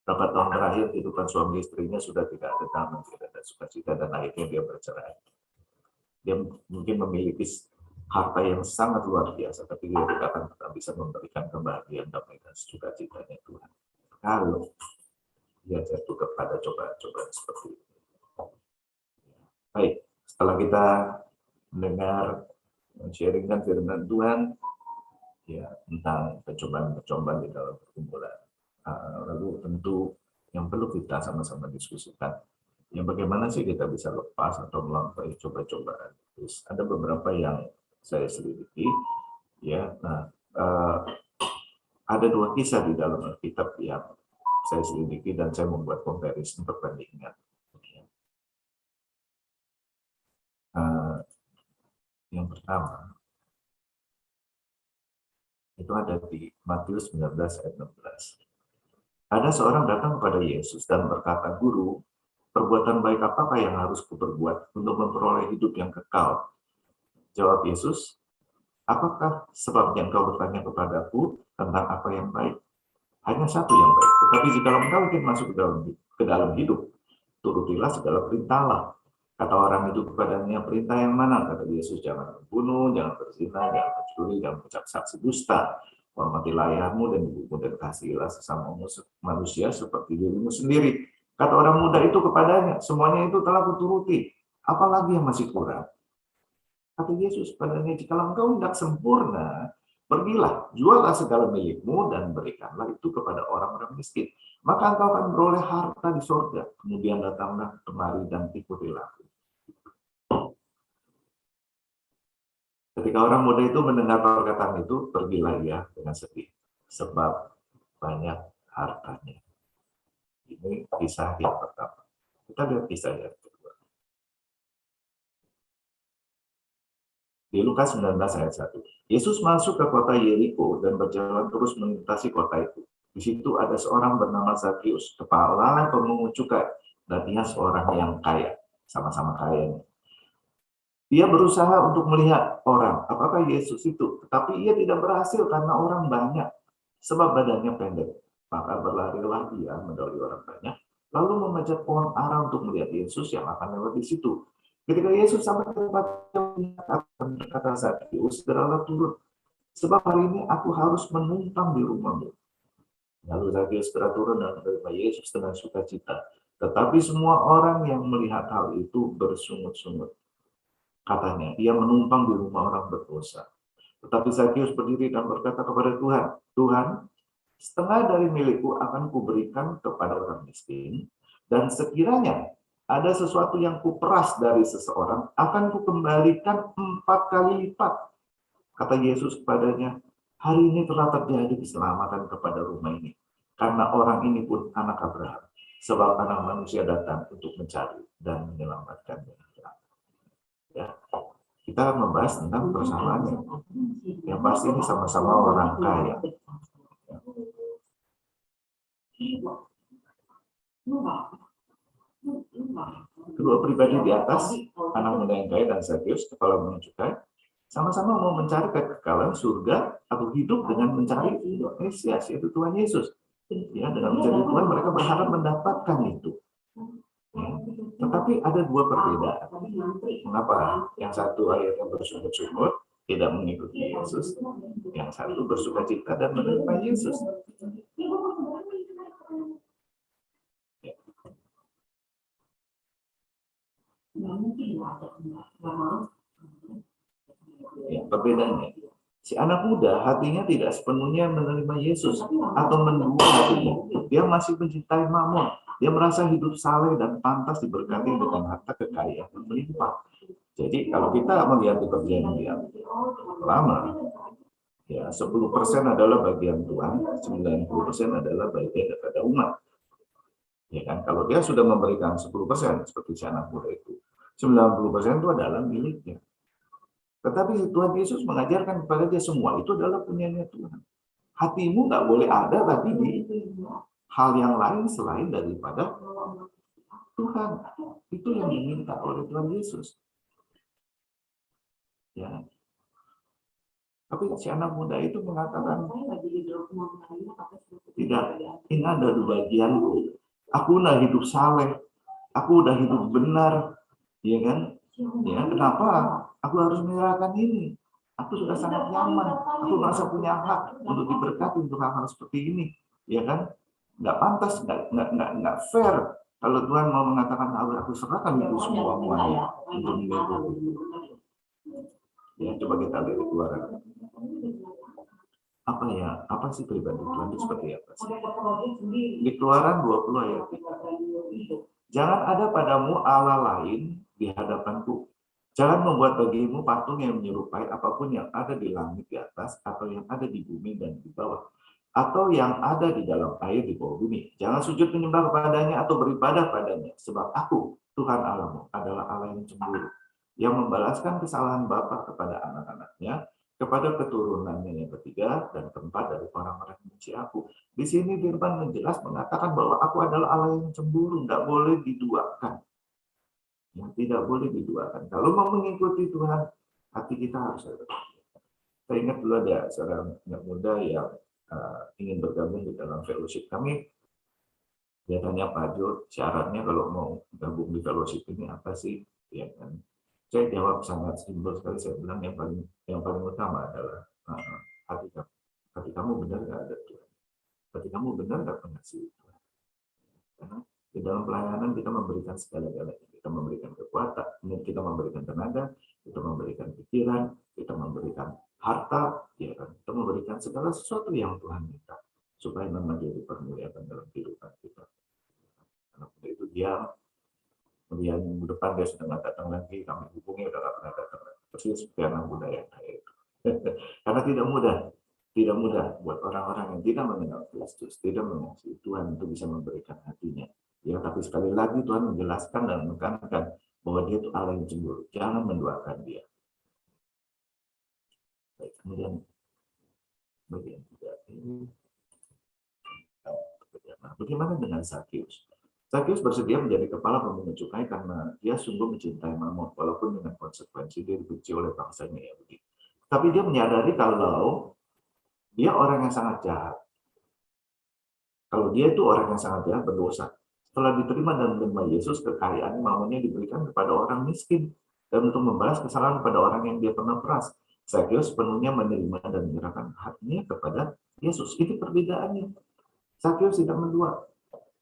beberapa tahun terakhir kehidupan suami istrinya sudah tidak ada damai, tidak ada sukacita, dan akhirnya dia bercerai. Dia mungkin memiliki harta yang sangat luar biasa, tapi dia tidak akan pernah bisa memberikan kebahagiaan, damai, dan sukacitanya Tuhan kalau dia jatuh kepada cobaan-cobaan seperti itu. Baik, setelah kita mendengar sharingkan firman Tuhan, ya, tentang percobaan-percobaan di dalam pergumulan, lalu tentu yang perlu kita sama-sama diskusikan, yang bagaimana sih kita bisa lepas atau melampaui coba-cobaan. Terus ada beberapa yang saya selidiki, ya. Nah, ada dua kisah di dalam Alkitab yang saya selidiki dan saya membuat comparison, perbandingan. Yang pertama itu ada di Matius 19 ayat 16. Ada seorang datang kepada Yesus dan berkata, Guru, perbuatan baik apakah yang harus kuperbuat untuk memperoleh hidup yang kekal? Jawab Yesus, apakah sebabnya engkau bertanya kepadaku tentang apa yang baik? Hanya satu yang baik. Tetapi jika engkau ingin masuk ke dalam hidup, turutilah segala perintah Allah. Kata orang itu kepadanya, perintah yang mana? Kata Yesus, jangan membunuh, jangan berzina, jangan mencuri, jangan mengucap saksi dusta. Hormatilah ayahmu dan ibumu dan kasihilah sesama manusia seperti dirimu sendiri. Kata orang muda itu kepadanya, semuanya itu telah kuturuti. Apalagi yang masih kurang? Kata Yesus kepadanya, jika engkau hendak sempurna, pergilah, juallah segala milikmu dan berikanlah itu kepada orang-orang miskin. Maka engkau akan beroleh harta di sorga. Kemudian datanglah kemari dan ikutilah aku. Ketika orang muda itu mendengar perkataan itu, pergilah ia dengan sedih, sebab banyak hartanya. Ini kisah yang pertama. Kita lihat kisah yang kedua. Di Lukas 19 ayat 1. Yesus masuk ke kota Yeriko dan berjalan terus melintasi kota itu. Di situ ada seorang bernama Zakheus, kepala pemungut cukai, dan dia seorang yang kaya, sama-sama kaya. Dia berusaha untuk melihat orang, apakah Yesus itu, tetapi ia tidak berhasil karena orang banyak, sebab badannya pendek. Maka berlarilah dia mendahului orang banyak, lalu memanjat pohon ara untuk melihat Yesus yang akan lewat di situ. Ketika Yesus sampai ke tempat yang berkata Zakheus, segeralah turun, sebab hari ini aku harus menumpang di rumahmu. Lalu Zakheus segera turun dan menerima Yesus dengan sukacita. Tetapi semua orang yang melihat hal itu bersungut-sungut. Katanya, ia menumpang di rumah orang berdosa. Tetapi Zakheus berdiri dan berkata kepada Tuhan, Tuhan, setengah dari milikku akan kuberikan kepada orang miskin, dan sekiranya ada sesuatu yang kuperas dari seseorang, akan kukembalikan 4 kali lipat. Kata Yesus kepadanya, Hari ini telah terjadi keselamatan kepada rumah ini, karena orang ini pun anak Abraham, sebab anak manusia datang untuk mencari dan menyelamatkannya. Ya, kita membahas tentang persamaannya. Yang pasti ini sama-sama orang kaya. Kedua pribadi di atas, anak muda yang kaya dan Zakheus, kepala bunga cukai, sama-sama mau mencari kekekalan surga atau hidup dengan mencari Mesias, yaitu Tuhan Yesus. Ya, dengan mencari Tuhan mereka berharap mendapatkan itu. Ya. Tetapi ada dua perbedaan. Mengapa? Yang satu ayatnya bersungut-sungut, tidak mengikuti Yesus. Yang satu bersuka cita dan menerima Yesus. Ya. Ya, perbedaannya. Si anak muda hatinya tidak sepenuhnya menerima Yesus atau mendua hatinya. Dia masih mencintai mamon. Dia merasa hidup saleh dan pantas diberkati dengan harta kekayaan yang melimpah. Jadi kalau kita melihat di perjanjian yang lama, ya 10% adalah bagian Tuhan, 90% adalah bagian daripada umat. Ya kan? Kalau dia sudah memberikan 10% seperti si anak muda itu, 90% itu adalah miliknya. Tetapi Tuhan Yesus mengajarkan kepada dia semua itu adalah punyanya Tuhan. Hatimu nggak boleh ada lagi di hal yang lain selain daripada Tuhan. Itu yang diminta oleh Tuhan Yesus. Ya. Tapi si anak muda itu mengatakan, tidak, ini ada di bagianku. Aku udah hidup saleh, aku udah hidup benar, ya kan? Ya, kenapa aku harus menyerahkan ini? Aku sudah sangat nyaman, aku merasa punya hak untuk diberkati untuk hal-hal seperti ini, ya kan? Nggak pantas, nggak fair kalau Tuhan mau mengatakan aku serahkan itu semuanya untuk mengikuti. Ya, coba kita lihat Keluaran. Apa sih pribadi Tuhan itu seperti apa sih? Di Keluaran 20 ayat 3. Jangan ada padamu Allah lain di hadapanku. Jangan membuat bagimu patung yang menyerupai apapun yang ada di langit di atas, atau yang ada di bumi dan di bawah, atau yang ada di dalam air di bawah bumi. Jangan sujud menyembah kepadanya atau beribadah padanya, sebab aku, Tuhan Allahmu, adalah Allah yang cemburu, yang membalaskan kesalahan bapa kepada anak-anaknya, kepada keturunannya yang ketiga dan keempat dari orang-orang yang benci aku. Di sini firman menjelas mengatakan bahwa aku adalah Allah yang cemburu, tidak boleh diduakan. Yang tidak boleh diduakan. Kalau mau mengikuti Tuhan, hati kita harus ada. Saya ingat dulu ada seorang anak muda yang ingin bergabung di dalam fellowship kami. Dia tanya Pak Jo, syaratnya kalau mau gabung di fellowship ini apa sih? Ya kan? Saya jawab sangat simpel sekali. Saya bilang yang paling utama adalah hati kamu benar nggak ada Tuhan. Hati kamu benar nggak mengasihi Tuhan. Karena di dalam pelayanan kita memberikan segala-galanya. Kita memberikan kekuatan, kita memberikan tenaga, kita memberikan pikiran, kita memberikan harta, ya kan? Kita memberikan segala sesuatu yang Tuhan minta supaya nama Dia dipermuliakan dalam kehidupan kita. Karena itu diam. Kemudian minggu depan dia sudah nggak datang lagi, kami hubungi udah nggak pernah datang lagi. Persis seperti anak muda yang kaya itu. Karena tidak mudah buat orang-orang yang tidak mengenal Kristus, tidak mengasihi Tuhan untuk bisa memberikan hatinya. Ya, tapi sekali lagi Tuhan menjelaskan dan menekankan bahwa Dia itu Allah yang cemburu. Jangan menduakan Dia. Baik, kemudian bagian tiga ini. Bagaimana dengan Zakheus? Zakheus bersedia menjadi kepala pemungut cukai karena dia sungguh mencintai Mamon, walaupun dengan konsekuensi dia dibenci oleh bangsanya Yahudi. Tapi dia menyadari kalau dia orang yang sangat jahat. Kalau dia itu orang yang sangat jahat, berdosa. Setelah diterima dan menerima Yesus, kekayaan Mamonnya diberikan kepada orang miskin dan untuk membalas kesalahan kepada orang yang dia pernah peras. Zakheus sepenuhnya menerima dan menyerahkan hatinya kepada Yesus. Itu perbedaannya. Zakheus tidak mendua.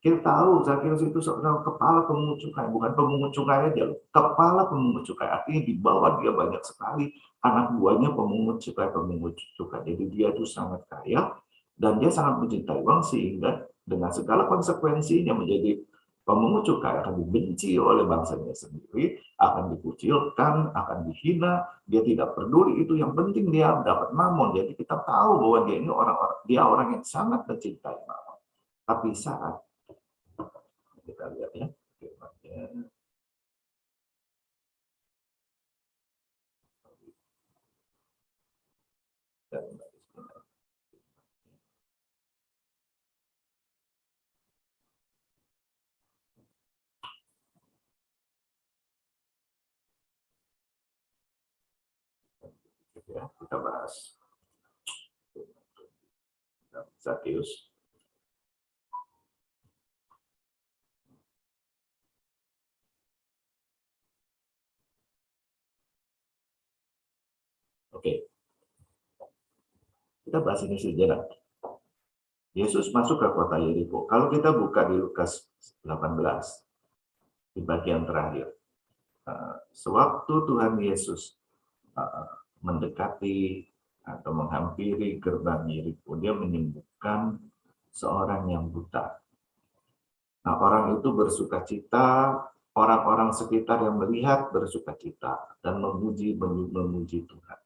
Kita tahu Zakheus itu seorang kepala pemungut cukai, bukan pemungut cukai aja, kepala pemungut cukai. Artinya di bawah dia banyak sekali anak buahnya pemungut cukai. Jadi dia itu sangat kaya dan dia sangat mencintai uang sehingga dengan segala konsekuensinya menjadi Pemungut cukai akan dibenci oleh bangsanya sendiri, akan dikucilkan, akan dihina, dia tidak peduli itu, yang penting dia dapat mamon. Jadi kita tahu bahwa dia ini orang yang sangat mencintai mamon. Tapi saat kita lihat ya, firman-Nya. Ya, kita bahas Zakheus. Oke, kita bahas ini sejenak. Yesus masuk ke kota Yeriko. Kalau kita buka di Lukas 18, di bagian terakhir, sewaktu Tuhan Yesus mendekati atau menghampiri gerbang Yeriko, dia menyembuhkan seorang yang buta. Nah, orang itu bersukacita, orang-orang sekitar yang melihat bersukacita dan memuji Tuhan.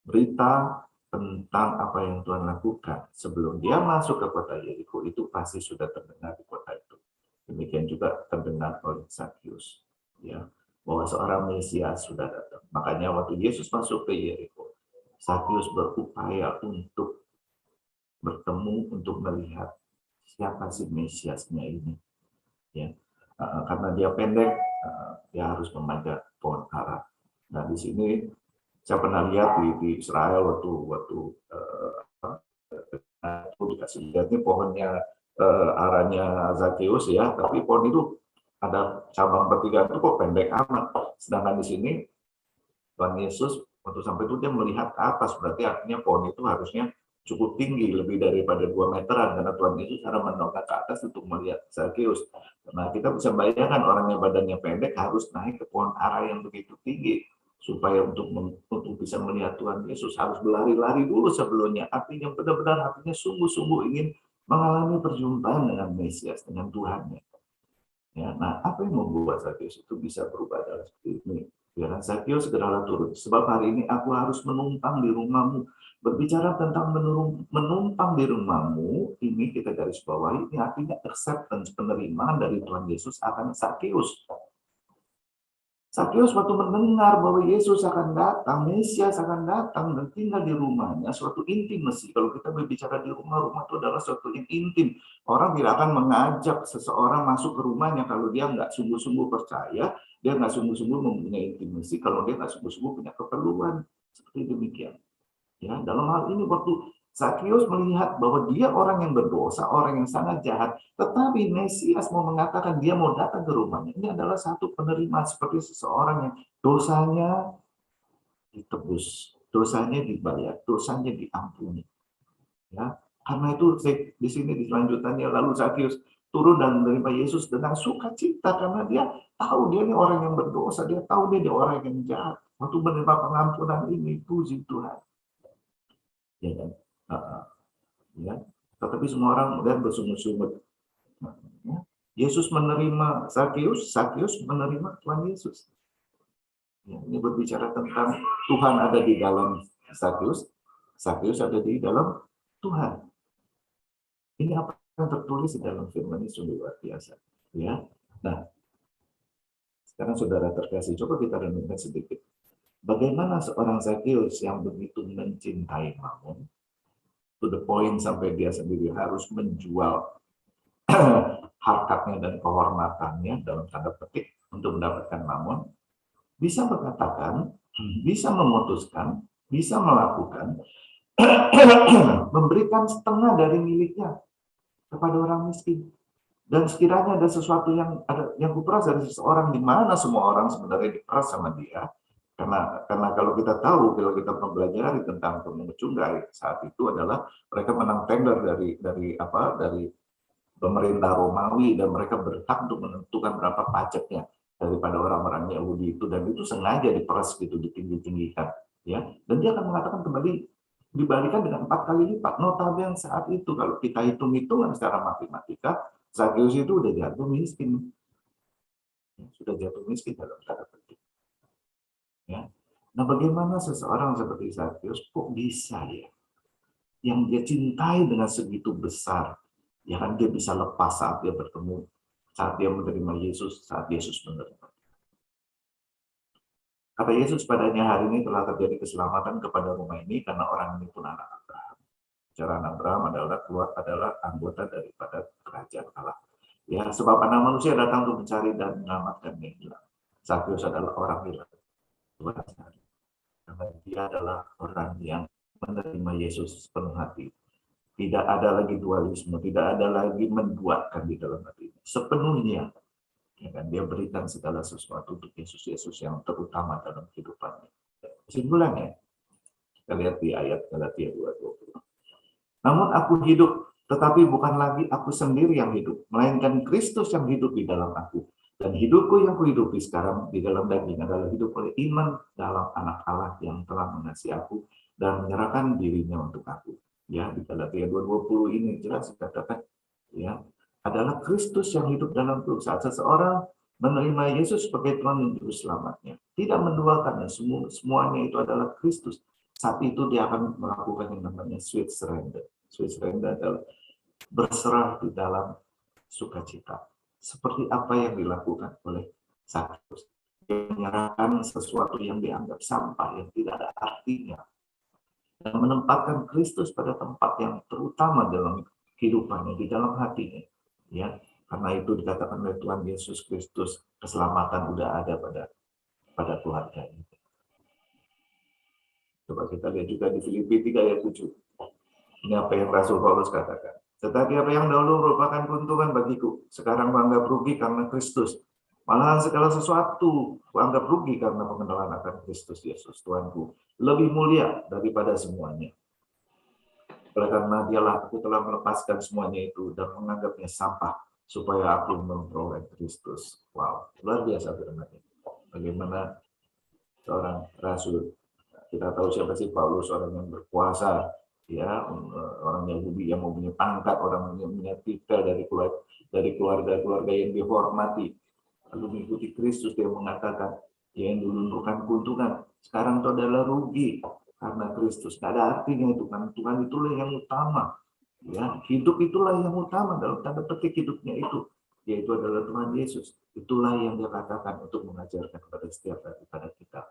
Berita tentang apa yang Tuhan lakukan sebelum dia masuk ke kota Yeriko itu pasti sudah terdengar di kota itu. Demikian juga terdengar oleh Zakheus, ya, bahwa seorang Mesias sudah datang. Makanya waktu Yesus masuk ke Yeriko, Zakheus berupaya untuk bertemu, untuk melihat siapa sih Mesiasnya ini, ya. Karena dia pendek, dia harus memanjat pohon ara. Nah, di sini saya pernah lihat di Israel waktu itu dikasih lihat ini pohonnya arahnya Zakheus, ya, tapi pohon itu ada cabang bertiga itu kok pendek amat. Sedangkan di sini Tuhan Yesus waktu sampai itu dia melihat ke atas, berarti artinya pohon itu harusnya cukup tinggi, lebih daripada 2 meteran, karena Tuhan Yesus cara mendongak ke atas untuk melihat Zakheus. Nah, kita bisa bayangkan orang yang badannya pendek harus naik ke pohon ara yang begitu tinggi supaya untuk bisa melihat Tuhan Yesus harus berlari-lari dulu sebelumnya. Artinya benar-benar hatinya sungguh-sungguh ingin mengalami perjumpaan dengan Mesias, dengan Tuhannya. Ya, nah, apa yang membuat Zakheus itu bisa berubah dalam seperti ini? Biarlah Zakheus segeralah turun, sebab hari ini aku harus menumpang di rumahmu. Berbicara tentang menumpang di rumahmu, ini kita garis bawahi, ini artinya acceptance, penerimaan dari Tuhan Yesus akan Zakheus. Zakheus waktu mendengar bahwa Yesus akan datang, Mesias akan datang dan tinggal di rumahnya, suatu intimasi. Kalau kita berbicara di rumah itu adalah suatu yang intim. Orang tidak akan mengajak seseorang masuk ke rumahnya kalau dia nggak sungguh-sungguh percaya, dia nggak sungguh-sungguh mempunyai intimasi, kalau dia nggak sungguh-sungguh punya keperluan. Seperti demikian. Ya, dalam hal ini waktu Zakheus melihat bahwa dia orang yang berdosa, orang yang sangat jahat, tetapi Mesias mau mengatakan dia mau datang ke rumahnya. Ini adalah satu penerimaan seperti seseorang yang dosanya ditebus, dosanya dibayar, dosanya diampuni. Ya, karena itu di sini di selanjutnya lalu Zakheus turun dan menerima Yesus dengan sukacita karena dia tahu dia ini orang yang berdosa, dia tahu dia ini orang yang jahat. Waktu menerima pengampunan ini, puji Tuhan. Ya kan? Ya. Tetapi semua orang kemudian bersungut-sungut. Ya. Yesus menerima Zakheus, Zakheus menerima Tuhan Yesus. Ya, ini berbicara tentang Tuhan ada di dalam Zakheus, Zakheus ada di dalam Tuhan. Ini apa yang tertulis di dalam firman ini sungguh luar biasa. Ya. Nah, sekarang saudara terkasih, coba kita renungkan sedikit. Bagaimana seorang Zakheus yang begitu mencintai mamon, to the point sampai dia sendiri harus menjual harkatnya dan kehormatannya dalam tanda petik untuk mendapatkan mamon, bisa berkatakan, bisa memutuskan, bisa melakukan, memberikan setengah dari miliknya kepada orang miskin. Dan sekiranya ada sesuatu yang kuperas dari seseorang, di mana semua orang sebenarnya diperas sama dia, karena kalau kita tahu, kalau kita mempelajari tentang pemungut cukai saat itu adalah mereka menang tender dari pemerintah Romawi dan mereka berhak untuk menentukan berapa pajaknya daripada orang-orang Yahudi itu, dan itu sengaja diperas gitu, ditinggi-tinggikan, ya. Dan dia akan mengatakan kembali dibalikan dengan 4 kali lipat. Notabene saat itu kalau kita hitung-hitungan secara matematika, Zakheus itu udah jatuh miskin. Sudah jatuh miskin dalam tanda petik. Ya. Nah, bagaimana seseorang seperti Zakheus kok bisa ya? Yang dia cintai dengan segitu besar, ya kan dia bisa lepas saat dia bertemu, saat dia menerima Yesus, saat Yesus menerima. Kata Yesus padanya, hari ini telah terjadi keselamatan kepada rumah ini karena orang ini pun anak Abraham. Cara Abraham adalah anggota daripada kerajaan Allah. Ya, sebab anak manusia datang untuk mencari dan menyelamatkan yang hilang. Zakheus adalah orang hilang. Karena dia adalah orang yang menerima Yesus sepenuh hati. Tidak ada lagi dualisme, tidak ada lagi menduakan di dalam hati. Sepenuhnya, ya kan, dia berikan segala sesuatu untuk Yesus yang terutama dalam kehidupannya. Kesimpulannya, kita lihat di ayat Galatia 2:20. Namun aku hidup, tetapi bukan lagi aku sendiri yang hidup, melainkan Kristus yang hidup di dalam aku. Dan hidupku yang kuhidupi sekarang di dalam daging adalah hidup oleh iman dalam anak Allah yang telah mengasihi aku dan menyerahkan dirinya untuk aku. Ya, di Galatia 2:20 ini jelas dikatakan, ya, adalah Kristus yang hidup dalam tubuh. Saat seseorang menerima Yesus sebagai Tuhan dan Juru Selamatnya, tidak menduakannya, semuanya itu adalah Kristus. Saat itu dia akan melakukan yang namanya sweet surrender. Sweet surrender adalah berserah di dalam sukacita. Seperti apa yang dilakukan oleh Zakheus. Dia menyerahkan sesuatu yang dianggap sampah, yang tidak ada artinya, dan menempatkan Kristus pada tempat yang terutama dalam kehidupannya, di dalam hatinya. Ya, karena itu dikatakan oleh Tuhan Yesus Kristus, keselamatan sudah ada pada keluarga ini. Coba kita lihat juga di Filipi 3 ayat 7. Ini apa yang Rasul Paulus katakan. Tetapi apa yang dahulu merupakan keuntungan bagiku, sekarang kuanggap rugi karena Kristus. Malahan segala sesuatu kuanggap rugi karena pengenalan akan Kristus Yesus, Tuhanku. Lebih mulia daripada semuanya. Oleh karena dialah aku telah melepaskan semuanya itu dan menganggapnya sampah, supaya aku memperoleh Kristus. Wow, luar biasa firman-Nya. Bagaimana seorang rasul, kita tahu siapa sih Paulus, orang yang berkuasa, ya, orang Yahudi yang mempunyai pangkat, orang yang mempunyai titel dari keluarga yang dihormati, lalu mengikuti Kristus. Dia mengatakan, ya, yang dulu merupakan keuntungan, sekarang itu adalah rugi karena Kristus. Tidak ada artinya itu kan, Tuhan itulah yang utama, ya, hidup itulah yang utama dalam tanda petik hidupnya itu, yaitu adalah Tuhan Yesus. Itulah yang dia katakan untuk mengajarkan kepada setiap daripada kita.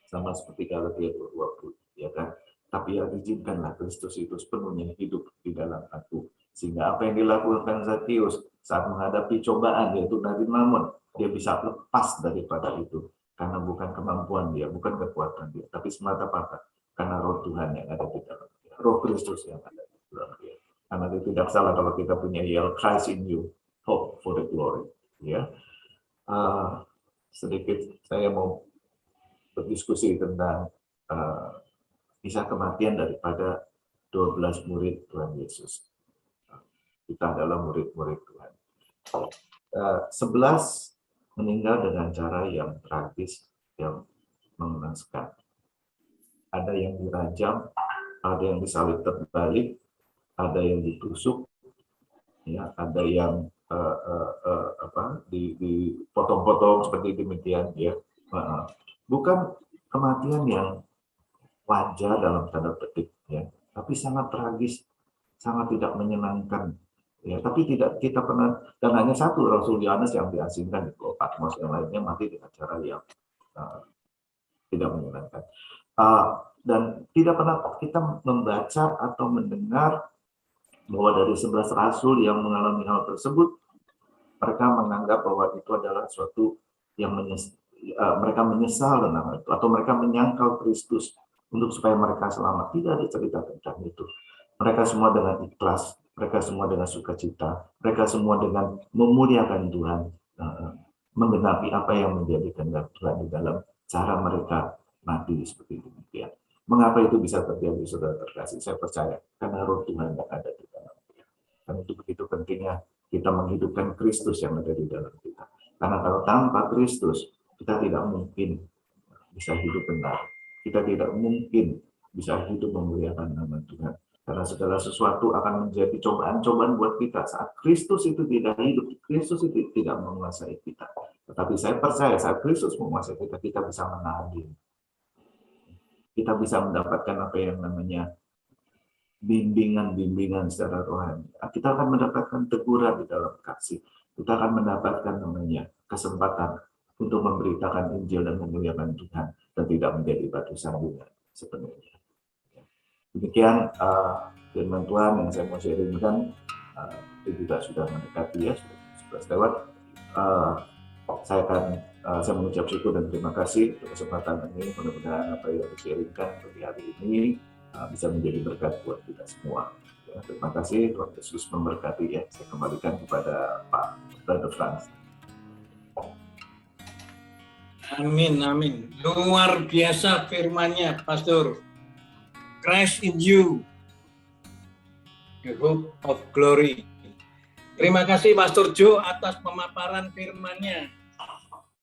Sama seperti Galatia 2:20, ya kan? Tapi ya izinkanlah Kristus itu sepenuhnya hidup di dalam aku. Sehingga apa yang dilakukan Zakheus saat menghadapi cobaan, yaitu dari Mammon, dia bisa lepas daripada itu. Karena bukan kemampuan dia, bukan kekuatan dia, tapi semata-mata karena roh Tuhan yang ada di dalam dia. Roh Kristus yang ada di dalam dia. Karena itu tidak salah kalau kita punya yel Christ in you, hope for the glory. Ya, sedikit saya mau berdiskusi tentang kisah kematian daripada 12 murid Tuhan Yesus. Kita adalah murid-murid Tuhan. 11 meninggal dengan cara yang tragis, yang mengenaskan. Ada yang dirajam, ada yang disalib terbalik, ada yang ditusuk, ya, ada yang dipotong-potong seperti demikian, ya. Bukan kematian yang wajar dalam tanda petik, ya, tapi sangat tragis, sangat tidak menyenangkan, ya. Tapi tidak kita pernah, dan hanya satu Rasul Yohanes yang diasingkan di Pulau Patmos, yang lainnya mati dengan cara yang tidak menyenangkan. Dan tidak pernah kita membaca atau mendengar bahwa dari 11 rasul yang mengalami hal tersebut, mereka menganggap bahwa itu adalah suatu yang mereka menyesal tentang itu, atau mereka menyangkal Kristus untuk supaya mereka selamat. Tidak ada cerita tentang itu. Mereka semua dengan ikhlas, mereka semua dengan sukacita, mereka semua dengan memuliakan Tuhan, menggenapi apa yang menjadi kehendak Tuhan di dalam cara mereka mati seperti demikian. Mengapa itu bisa terjadi, saudara terkasih? Saya percaya karena roh Tuhan yang ada di dalam kita. Dan itu begitu pentingnya kita menghidupkan Kristus yang ada di dalam kita. Karena kalau tanpa Kristus, kita tidak mungkin bisa hidup benar. Kita tidak mungkin bisa hidup memuliakan nama Tuhan. Karena segala sesuatu akan menjadi cobaan-cobaan buat kita. Saat Kristus itu tidak hidup, Kristus itu tidak menguasai kita. Tetapi saya percaya saat Kristus menguasai kita, kita bisa menahan diri. Kita bisa mendapatkan apa yang namanya bimbingan-bimbingan secara rohani. Kita akan mendapatkan teguran di dalam kasih. Kita akan mendapatkan namanya kesempatan untuk memberitakan Injil dan memuliakan Tuhan dan tidak menjadi batu sandungan sepenuhnya. Demikian firman Tuhan yang saya mau sharingkan, itu juga sudah mendekati ya, sudah lewat. Saya mengucap syukur dan terima kasih untuk kesempatan ini. Mudah-mudahan apa yang di-sharingkan di hari ini bisa menjadi berkat buat kita semua. Ya, terima kasih, Tuhan Yesus memberkati ya. Saya kembalikan kepada Pak Brother Frans. Amin, amin. Luar biasa firman-Nya, Pastor. Christ in you, the hope of glory. Terima kasih Pastor Jo atas pemaparan firman-Nya.